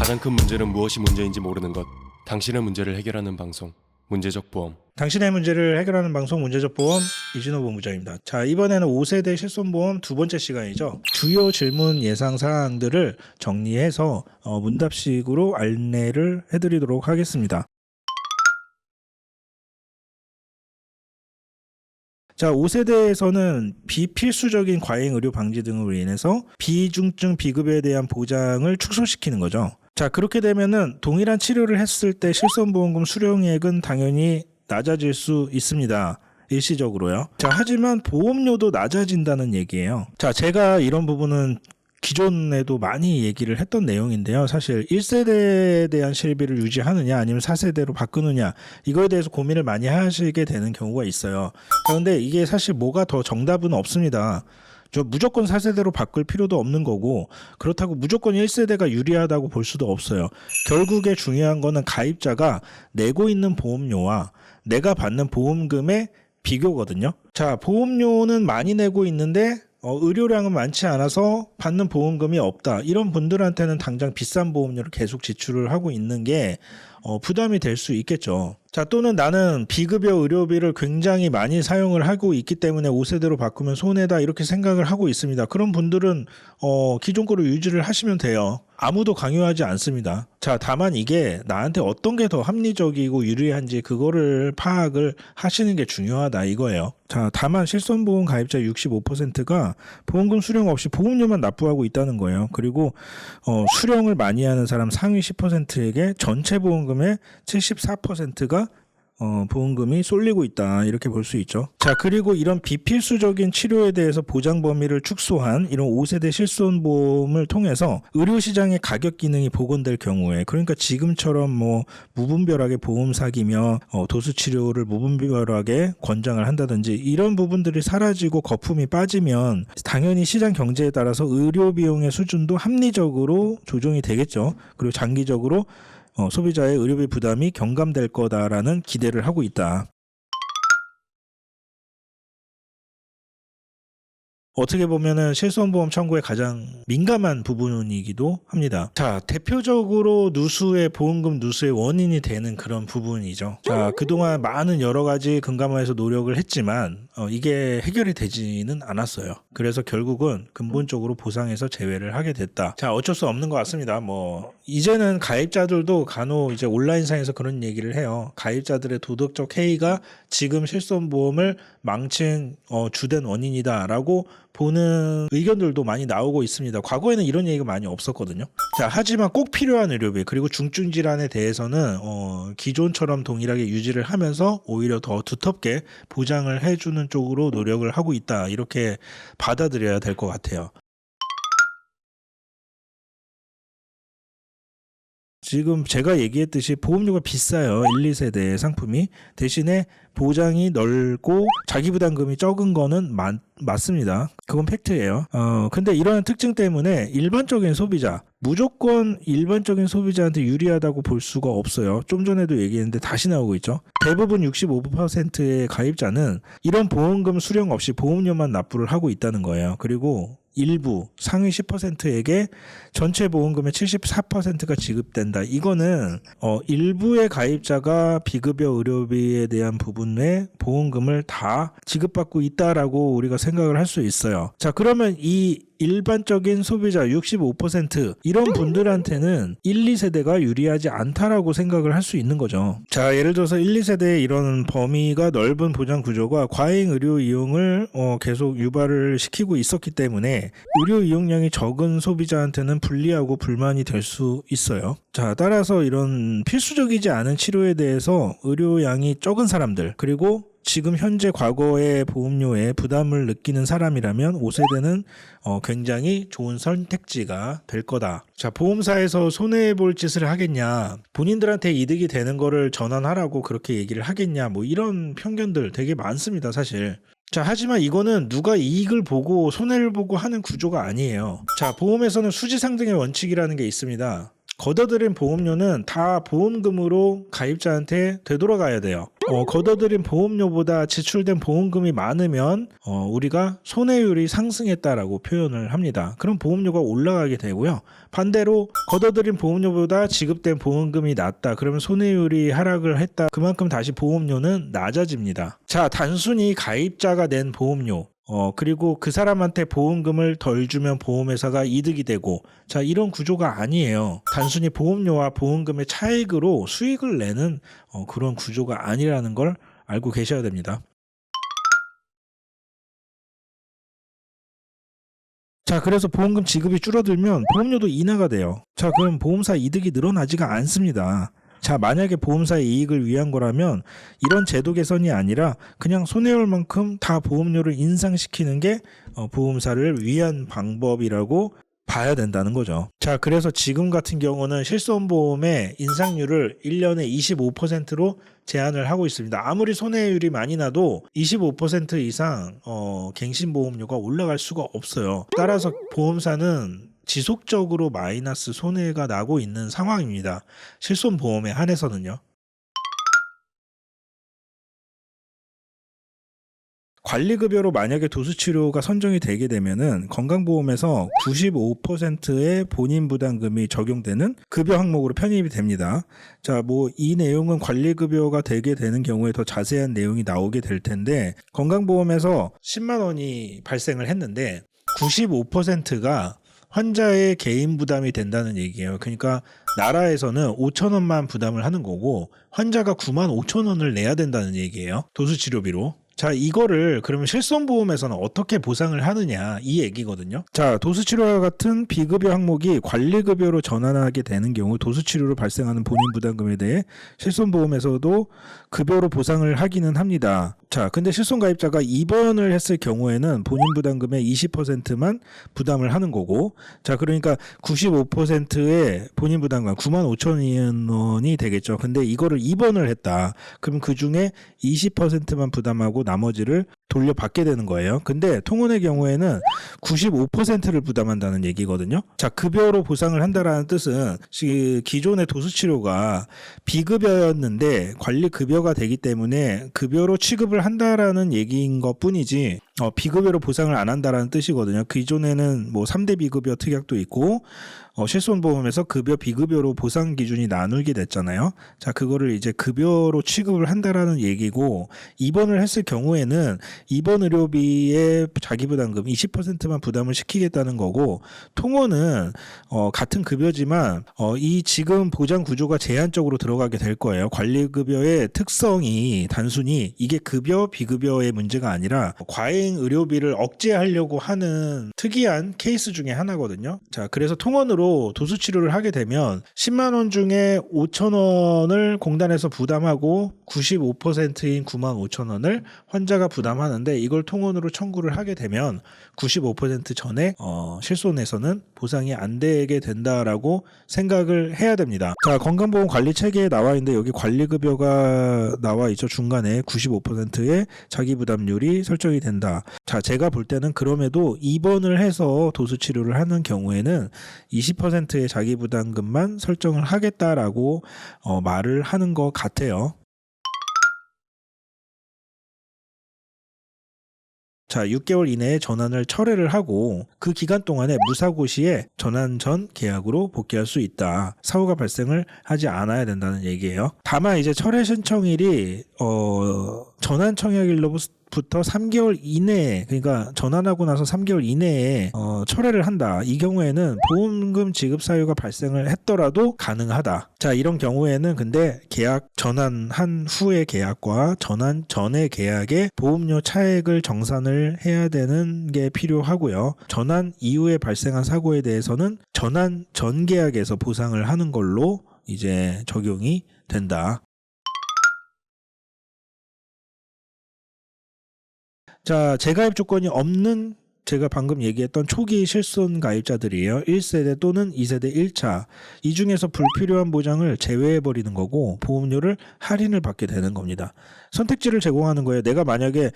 가장 큰 문제는 무엇이 문제인지 모르는 것. 당신의 문제를 해결하는 방송, 문제적 보험. 당신의 문제를 해결하는 방송 문제적 보험 이진호 본부장입니다. 자, 이번에는 5세대 실손보험 두 번째 시간이죠. 주요 질문 예상 사항들을 정리해서 문답식으로 안내를 해드리도록 하겠습니다. 자, 5세대에서는 비필수적인 과잉 의료 방지 등으로 인해서 비중증 비급여에 대한 보장을 축소시키는 거죠. 자, 그렇게 되면은 동일한 치료를 했을 때 실손보험금 수령액은 당연히 낮아질 수 있습니다. 일시적으로요. 자, 하지만 보험료도 낮아진다는 얘기예요. 자, 제가 이런 부분은 기존에도 많이 얘기를 했던 내용인데요. 사실 1세대에 대한 실비를 유지하느냐 아니면 4세대로 바꾸느냐 이거에 대해서 고민을 많이 하시게 되는 경우가 있어요. 그런데 이게 사실 뭐가 더 정답은 없습니다. 저 무조건 4세대로 바꿀 필요도 없는 거고 그렇다고 무조건 1세대가 유리하다고 볼 수도 없어요. 결국에 중요한 거는 가입자가 내고 있는 보험료와 내가 받는 보험금의 비교거든요. 자, 보험료는 많이 내고 있는데 의료량은 많지 않아서 받는 보험금이 없다. 이런 분들한테는 당장 비싼 보험료를 계속 지출을 하고 있는 게 부담이 될 수 있겠죠. 자, 또는 나는 비급여 의료비를 굉장히 많이 사용을 하고 있기 때문에 5세대로 바꾸면 손해다 이렇게 생각을 하고 있습니다. 그런 분들은 기존 거로 유지를 하시면 돼요. 아무도 강요하지 않습니다. 자, 다만 이게 나한테 어떤 게 더 합리적이고 유리한지 그거를 파악을 하시는 게 중요하다 이거예요. 자, 다만 실손보험 가입자 65%가 보험금 수령 없이 보험료만 납부하고 있다는 거예요. 그리고 수령을 많이 하는 사람 상위 10%에게 전체 보험금의 74%가 보험금이 쏠리고 있다 이렇게 볼 수 있죠. 자, 그리고 이런 비필수적인 치료에 대해서 보장 범위를 축소한 이런 5세대 실손보험을 통해서 의료시장의 가격 기능이 복원될 경우에, 그러니까 지금처럼 뭐 무분별하게 보험 사기며 도수치료를 무분별하게 권장을 한다든지 이런 부분들이 사라지고 거품이 빠지면 당연히 시장 경제에 따라서 의료 비용의 수준도 합리적으로 조정이 되겠죠. 그리고 장기적으로 소비자의 의료비 부담이 경감될 거다라는 기대를 하고 있다. 어떻게 보면은 실손보험 청구에 가장 민감한 부분이기도 합니다. 자, 대표적으로 누수의 보험금 누수의 원인이 되는 그런 부분이죠. 자, 그동안 많은 여러 가지 금감원에서 노력을 했지만 이게 해결이 되지는 않았어요. 그래서 결국은 근본적으로 보상에서 제외를 하게 됐다. 자, 어쩔 수 없는 것 같습니다. 뭐 이제는 가입자들도 간혹 이제 온라인상에서 그런 얘기를 해요. 가입자들의 도덕적 해이가 지금 실손보험을 망친 주된 원인이다라고 보는 의견들도 많이 나오고 있습니다. 과거에는 이런 얘기가 많이 없었거든요. 자, 하지만 꼭 필요한 의료비 그리고 중증 질환에 대해서는 기존처럼 동일하게 유지를 하면서 오히려 더 두텁게 보장을 해주는 쪽으로 노력을 하고 있다. 이렇게 받아들여야 될 것 같아요. 지금 제가 얘기했듯이 보험료가 비싸요. 1, 2세대 상품이. 대신에 보장이 넓고 자기 부담금이 적은 거는 맞습니다. 그건 팩트예요. 근데 이런 특징 때문에 일반적인 소비자, 무조건 일반적인 소비자한테 유리하다고 볼 수가 없어요. 좀 전에도 얘기했는데 다시 나오고 있죠. 대부분 65%의 가입자는 이런 보험금 수령 없이 보험료만 납부를 하고 있다는 거예요. 그리고 일부 상위 10%에게 전체 보험금의 74%가 지급된다. 이거는 일부의 가입자가 비급여 의료비에 대한 부분에 보험금을 다 지급받고 있다라고 우리가 생각을 할 수 있어요. 자, 그러면 이 일반적인 소비자 65% 이런 분들한테는 1, 2세대가 유리하지 않다라고 생각을 할 수 있는 거죠. 자, 예를 들어서 1, 2세대의 이런 범위가 넓은 보장 구조가 과잉 의료 이용을 계속 유발을 시키고 있었기 때문에 의료 이용량이 적은 소비자한테는 불리하고 불만이 될 수 있어요. 자, 따라서 이런 필수적이지 않은 치료에 대해서 의료량이 적은 사람들 그리고 지금 현재 과거의 보험료에 부담을 느끼는 사람이라면 5세대는 굉장히 좋은 선택지가 될 거다. 자, 보험사에서 손해볼 짓을 하겠냐, 본인들한테 이득이 되는 거를 전환하라고 그렇게 얘기를 하겠냐, 뭐 이런 편견들 되게 많습니다, 사실. 자, 하지만 이거는 누가 이익을 보고 손해를 보고 하는 구조가 아니에요. 자, 보험에서는 수지상등의 원칙이라는 게 있습니다. 걷어들인 보험료는 다 보험금으로 가입자한테 되돌아가야 돼요. 걷어들인 보험료보다 지출된 보험금이 많으면 우리가 손해율이 상승했다라고 표현을 합니다. 그럼 보험료가 올라가게 되고요. 반대로 걷어들인 보험료보다 지급된 보험금이 낮다. 그러면 손해율이 하락을 했다. 그만큼 다시 보험료는 낮아집니다. 자, 단순히 가입자가 낸 보험료 그리고 그 사람한테 보험금을 덜 주면 보험회사가 이득이 되고, 자, 이런 구조가 아니에요. 단순히 보험료와 보험금의 차익으로 수익을 내는 그런 구조가 아니라는 걸 알고 계셔야 됩니다. 자, 그래서 보험금 지급이 줄어들면 보험료도 인하가 돼요. 자, 그럼 보험사 이득이 늘어나지가 않습니다. 자, 만약에 보험사의 이익을 위한 거라면 이런 제도 개선이 아니라 그냥 손해율만큼 다 보험료를 인상시키는 게 보험사를 위한 방법이라고 봐야 된다는 거죠. 자, 그래서 지금 같은 경우는 실손보험의 인상률을 1년에 25%로 제한을 하고 있습니다. 아무리 손해율이 많이 나도 25% 이상 갱신보험료가 올라갈 수가 없어요. 따라서 보험사는 지속적으로 마이너스 손해가 나고 있는 상황입니다. 실손보험에 한해서는요. 관리급여로 만약에 도수치료가 선정이 되게 되면은 건강보험에서 95%의 본인 부담금이 적용되는 급여 항목으로 편입이 됩니다. 자, 뭐 이 내용은 관리급여가 되게 되는 경우에 더 자세한 내용이 나오게 될 텐데, 건강보험에서 10만 원이 발생을 했는데 95%가 환자의 개인 부담이 된다는 얘기예요. 그러니까 나라에서는 5천 원만 부담을 하는 거고 환자가 9만 5천 원을 내야 된다는 얘기예요. 도수치료비로. 자, 이거를 그러면 실손보험에서는 어떻게 보상을 하느냐, 이 얘기거든요. 자, 도수치료와 같은 비급여 항목이 관리급여로 전환하게 되는 경우 도수치료로 발생하는 본인 부담금에 대해 실손보험에서도 급여로 보상을 하기는 합니다. 자, 근데 실손가입자가 입원을 했을 경우에는 본인 부담금의 20%만 부담을 하는 거고, 자, 그러니까 95%의 본인 부담금 9만 5천 원이 되겠죠. 근데 이거를 입원을 했다. 그럼 그 중에 20%만 부담하고 나머지를 돌려받게 되는 거예요. 근데 통원의 경우에는 95%를 부담한다는 얘기거든요. 자, 급여로 보상을 한다라는 뜻은 기존의 도수치료가 비급여였는데 관리급여가 되기 때문에 급여로 취급을 한다라는 얘기인 것 뿐이지 비급여로 보상을 안 한다라는 뜻이거든요. 기존에는 뭐 3대 비급여 특약도 있고 실손보험에서 급여 비급여로 보상 기준이 나누게 됐잖아요. 자, 그거를 이제 급여로 취급을 한다라는 얘기고, 입원을 했을 경우에는 입원 의료비의 자기부담금 20%만 부담을 시키겠다는 거고, 통원은 같은 급여지만 이 지금 보장 구조가 제한적으로 들어가게 될 거예요. 관리급여의 특성이 단순히 이게 급여 비급여의 문제가 아니라 과잉 의료비를 억제하려고 하는 특이한 케이스 중에 하나거든요. 자, 그래서 통원으로 도수치료를 하게 되면 10만 원 중에 5천 원을 공단에서 부담하고 95%인 9만 5천 원을 환자가 부담하는데, 이걸 통원으로 청구를 하게 되면 95% 전에 실손에서는 보상이 안 되게 된다라고 생각을 해야 됩니다. 자, 건강보험 관리 체계에 나와 있는데 여기 관리급여가 나와 있죠. 중간에 95%의 자기부담률이 설정이 된다. 자, 제가 볼 때는 그럼에도 입원을 해서 도수치료를 하는 경우에는 20%의 자기부담금만 설정을 하겠다라고 말을 하는 것 같아요. 자, 6개월 이내에 전환을 철회를 하고 그 기간 동안에 무사고 시에 전환 전 계약으로 복귀할 수 있다. 사고가 발생을 하지 않아야 된다는 얘기예요. 다만 이제 철회 신청일이 전환 청약일로부터 3개월 이내에, 그러니까 전환하고 나서 3개월 이내에 철회를 한다. 이 경우에는 보험금 지급 사유가 발생을 했더라도 가능하다. 자, 이런 경우에는 근데 계약 전환한 후의 계약과 전환 전의 계약의 보험료 차액을 정산을 해야 되는 게 필요하고요. 전환 이후에 발생한 사고에 대해서는 전환 전 계약에서 보상을 하는 걸로 이제 적용이 된다. 자, 재가입 조건이 없는 제가 방금 얘기했던 초기 실손 가입자들이에요. 1세대 또는 2세대 1차. 이 중에서 불필요한 보장을 제외해버리는 거고 보험료를 할인을 받게 되는 겁니다. 선택지를 제공하는 거예요. 내가 만약에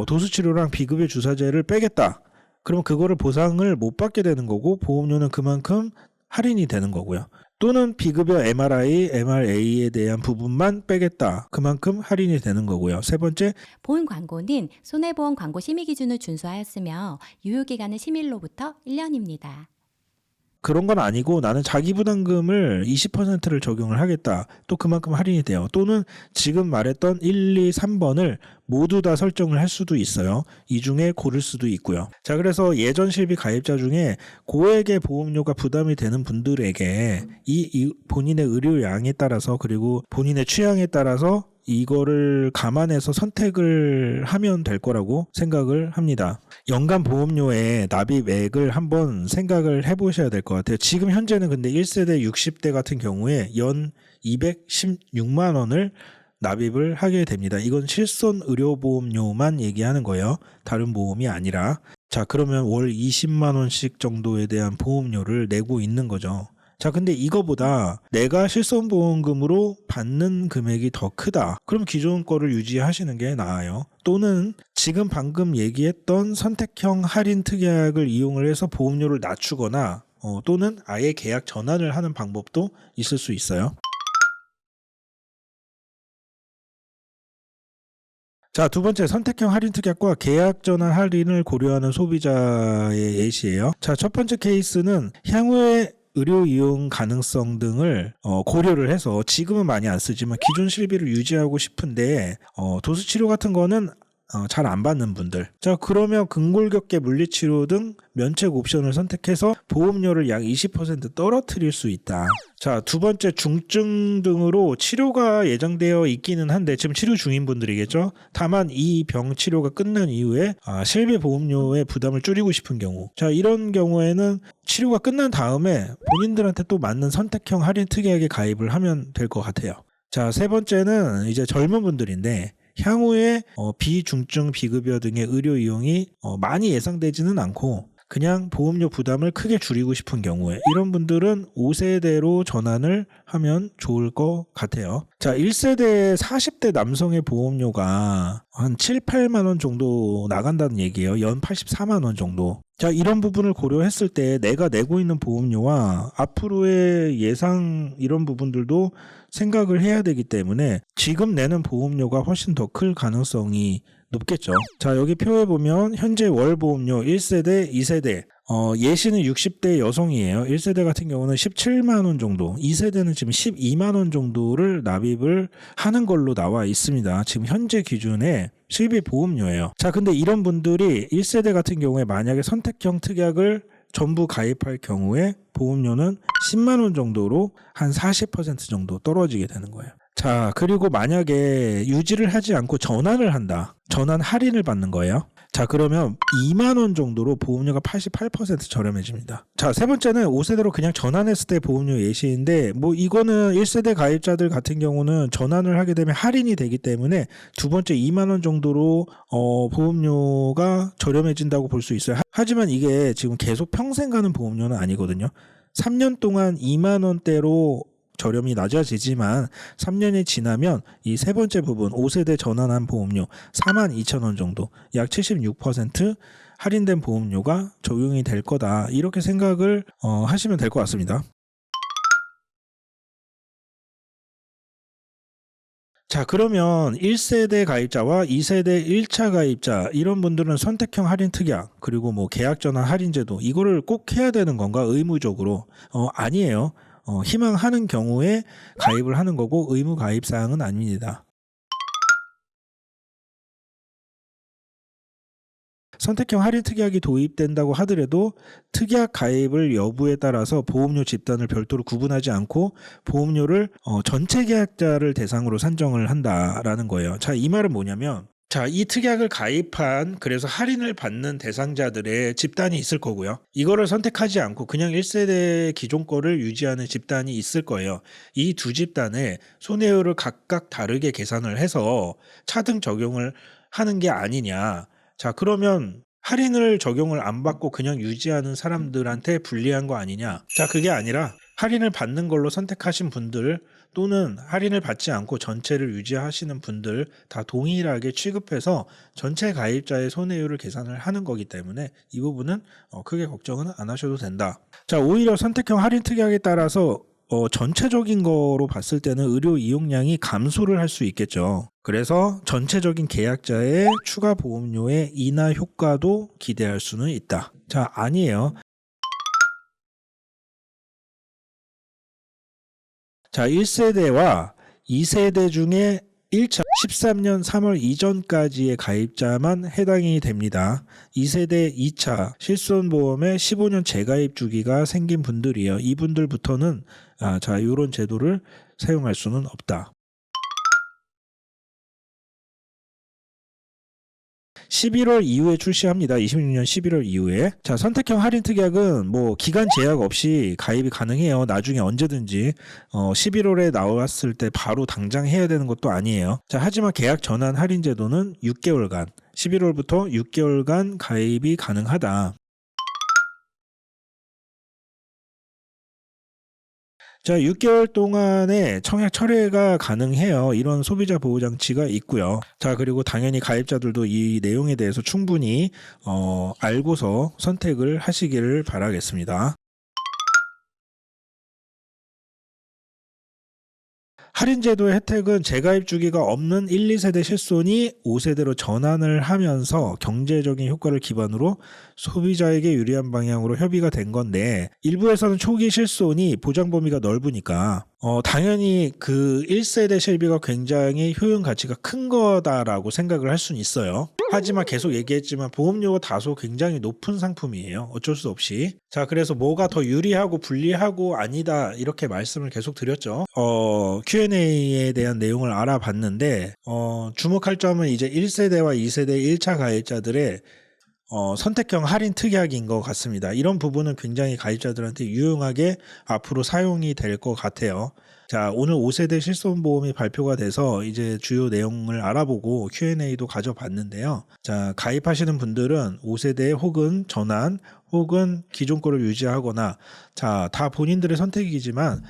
도수치료랑 비급여 주사제를 빼겠다. 그러면 그거를 보상을 못 받게 되는 거고 보험료는 그만큼 할인이 되는 거고요. 또는 비급여 MRI, MRA에 대한 부분만 빼겠다. 그만큼 할인이 되는 거고요. 세 번째, 본 광고는 손해보험 광고 심의 기준을 준수하였으며 유효기간은 심의일로부터 1년입니다. 그런 건 아니고 나는 자기부담금을 20%를 적용을 하겠다. 또 그만큼 할인이 돼요. 또는 지금 말했던 1, 2, 3번을 모두 다 설정을 할 수도 있어요. 이 중에 고를 수도 있고요. 자, 그래서 예전 실비 가입자 중에 고액의 보험료가 부담이 되는 분들에게 이 본인의 의료량에 따라서 그리고 본인의 취향에 따라서 이거를 감안해서 선택을 하면 될 거라고 생각을 합니다. 연간 보험료의 납입액을 한번 생각을 해보셔야 될 것 같아요. 지금 현재는 근데 1세대 60대 같은 경우에 연 216만 원을 납입을 하게 됩니다. 이건 실손 의료보험료만 얘기하는 거예요. 다른 보험이 아니라. 자, 그러면 월 20만 원씩 정도에 대한 보험료를 내고 있는 거죠. 자, 근데 이거보다 내가 실손보험금으로 받는 금액이 더 크다. 그럼 기존 거를 유지하시는 게 나아요. 또는 지금 방금 얘기했던 선택형 할인 특약을 이용을 해서 보험료를 낮추거나 또는 아예 계약 전환을 하는 방법도 있을 수 있어요. 자, 두 번째 선택형 할인 특약과 계약 전환 할인을 고려하는 소비자의 예시예요. 자, 첫 번째 케이스는 향후에 의료 이용 가능성 등을 고려를 해서 지금은 많이 안 쓰지만 기존 실비를 유지하고 싶은데 도수치료 같은 거는 잘 안 받는 분들. 자, 그러면 근골격계 물리치료 등 면책 옵션을 선택해서 보험료를 약 20% 떨어뜨릴 수 있다. 자, 두 번째 중증 등으로 치료가 예정되어 있기는 한데 지금 치료 중인 분들이겠죠. 다만 이 병 치료가 끝난 이후에 실비 보험료의 부담을 줄이고 싶은 경우. 자, 이런 경우에는 치료가 끝난 다음에 본인들한테 또 맞는 선택형 할인 특약에 가입을 하면 될 것 같아요. 자, 세 번째는 이제 젊은 분들인데 향후에 비중증, 비급여 등의 의료 이용이 많이 예상되지는 않고 그냥 보험료 부담을 크게 줄이고 싶은 경우에 이런 분들은 5세대로 전환을 하면 좋을 것 같아요. 자, 1세대 40대 남성의 보험료가 한 7, 8만 원 정도 나간다는 얘기예요. 연 84만 원 정도. 자, 이런 부분을 고려했을 때 내가 내고 있는 보험료와 앞으로의 예상 이런 부분들도 생각을 해야 되기 때문에 지금 내는 보험료가 훨씬 더 클 가능성이 높겠죠. 자, 여기 표에 보면 현재 월 보험료 1세대, 2세대 예시는 60대 여성이에요. 1세대 같은 경우는 17만 원 정도, 2세대는 지금 12만 원 정도를 납입을 하는 걸로 나와 있습니다. 지금 현재 기준에 실비 보험료예요. 자, 근데 이런 분들이 1세대 같은 경우에 만약에 선택형 특약을 전부 가입할 경우에 보험료는 10만 원 정도로 한 40% 정도 떨어지게 되는 거예요. 자, 그리고 만약에 유지를 하지 않고 전환을 한다. 전환 할인을 받는 거예요. 자, 그러면 2만 원 정도로 보험료가 88% 저렴해집니다. 자, 세 번째는 5세대로 그냥 전환했을 때 보험료 예시인데 이거는 1세대 가입자들 같은 경우는 전환을 하게 되면 할인이 되기 때문에 두 번째 2만 원 정도로 보험료가 저렴해진다고 볼 수 있어요. 하지만 이게 지금 계속 평생 가는 보험료는 아니거든요. 3년 동안 2만 원대로 저렴이 낮아지지만 3년이 지나면 이 세 번째 부분 5세대 전환한 보험료 42,000원 정도 약 76% 할인된 보험료가 적용이 될 거다. 이렇게 생각을 하시면 될 것 같습니다. 자, 그러면 1세대 가입자와 2세대 1차 가입자 이런 분들은 선택형 할인 특약 그리고 계약 전환 할인 제도 이거를 꼭 해야 되는 건가? 의무적으로 아니에요. 희망하는 경우에 가입을 하는 거고 의무 가입 사항은 아닙니다. 선택형 할인 특약이 도입된다고 하더라도 특약 가입을 여부에 따라서 보험료 집단을 별도로 구분하지 않고 보험료를 전체 계약자를 대상으로 산정을 한다라는 거예요. 자, 이 말은 뭐냐면 자, 이 특약을 가입한 그래서 할인을 받는 대상자들의 집단이 있을 거고요. 이거를 선택하지 않고 그냥 1세대 기존 거를 유지하는 집단이 있을 거예요. 이 두 집단의 손해율을 각각 다르게 계산을 해서 차등 적용을 하는 게 아니냐. 자, 그러면 할인을 적용을 안 받고 그냥 유지하는 사람들한테 불리한 거 아니냐. 자, 그게 아니라 할인을 받는 걸로 선택하신 분들 또는 할인을 받지 않고 전체를 유지하시는 분들 다 동일하게 취급해서 전체 가입자의 손해율을 계산을 하는 거기 때문에 이 부분은 크게 걱정은 안 하셔도 된다. 자, 오히려 선택형 할인 특약에 따라서 전체적인 거로 봤을 때는 의료 이용량이 감소를 할 수 있겠죠. 그래서 전체적인 계약자의 추가 보험료의 인하 효과도 기대할 수는 있다. 자, 아니에요. 자, 1세대와 2세대 중에 1차 13년 3월 이전까지의 가입자만 해당이 됩니다. 2세대 2차 실손보험에 15년 재가입 주기가 생긴 분들이에요. 이분들부터는 자, 이런 제도를 사용할 수는 없다. 11월 이후에 출시합니다. 26년 11월 이후에. 자, 선택형 할인 특약은 뭐 기간 제약 없이 가입이 가능해요. 나중에 언제든지 11월에 나왔을 때 바로 당장 해야 되는 것도 아니에요. 자, 하지만 계약 전환 할인 제도는 6개월간 11월부터 6개월간 가입이 가능하다. 자, 6개월 동안에 청약 철회가 가능해요. 이런 소비자 보호 장치가 있고요. 자, 그리고 당연히 가입자들도 이 내용에 대해서 충분히 알고서 선택을 하시기를 바라겠습니다. 할인제도의 혜택은 재가입 주기가 없는 1, 2세대 실손이 5세대로 전환을 하면서 경제적인 효과를 기반으로 소비자에게 유리한 방향으로 협의가 된 건데, 일부에서는 초기 실손이 보장 범위가 넓으니까 당연히 그 1세대 실비가 굉장히 효용 가치가 큰 거다라고 생각을 할 수는 있어요. 하지만 계속 얘기했지만 보험료가 다소 굉장히 높은 상품이에요. 어쩔 수 없이. 자, 그래서 뭐가 더 유리하고 불리하고 아니다 이렇게 말씀을 계속 드렸죠. Q&A에 대한 내용을 알아봤는데 주목할 점은 이제 1세대와 2세대 1차 가입자들의 선택형 할인 특약인 것 같습니다. 이런 부분은 굉장히 가입자들한테 유용하게 앞으로 사용이 될 것 같아요. 자, 오늘 5세대 실손보험이 발표가 돼서 이제 주요 내용을 알아보고 Q&A도 가져봤는데요. 자, 가입하시는 분들은 5세대 혹은 전환 혹은 기존 거를 유지하거나, 자, 다 본인들의 선택이지만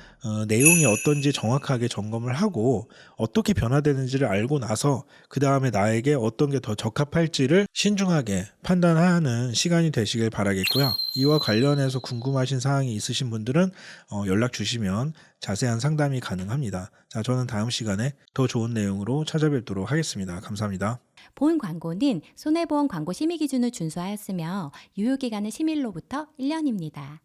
내용이 어떤지 정확하게 점검을 하고 어떻게 변화되는지를 알고 나서 그 다음에 나에게 어떤 게 더 적합할지를 신중하게 판단하는 시간이 되시길 바라겠고요. 이와 관련해서 궁금하신 사항이 있으신 분들은 연락 주시면 자세한 상담이 가능합니다. 자, 저는 다음 시간에 더 좋은 내용으로 찾아뵙도록 하겠습니다. 감사합니다. 본 광고는 손해보험 광고 심의 기준을 준수하였으며 유효기간은 심의일로부터 1년입니다.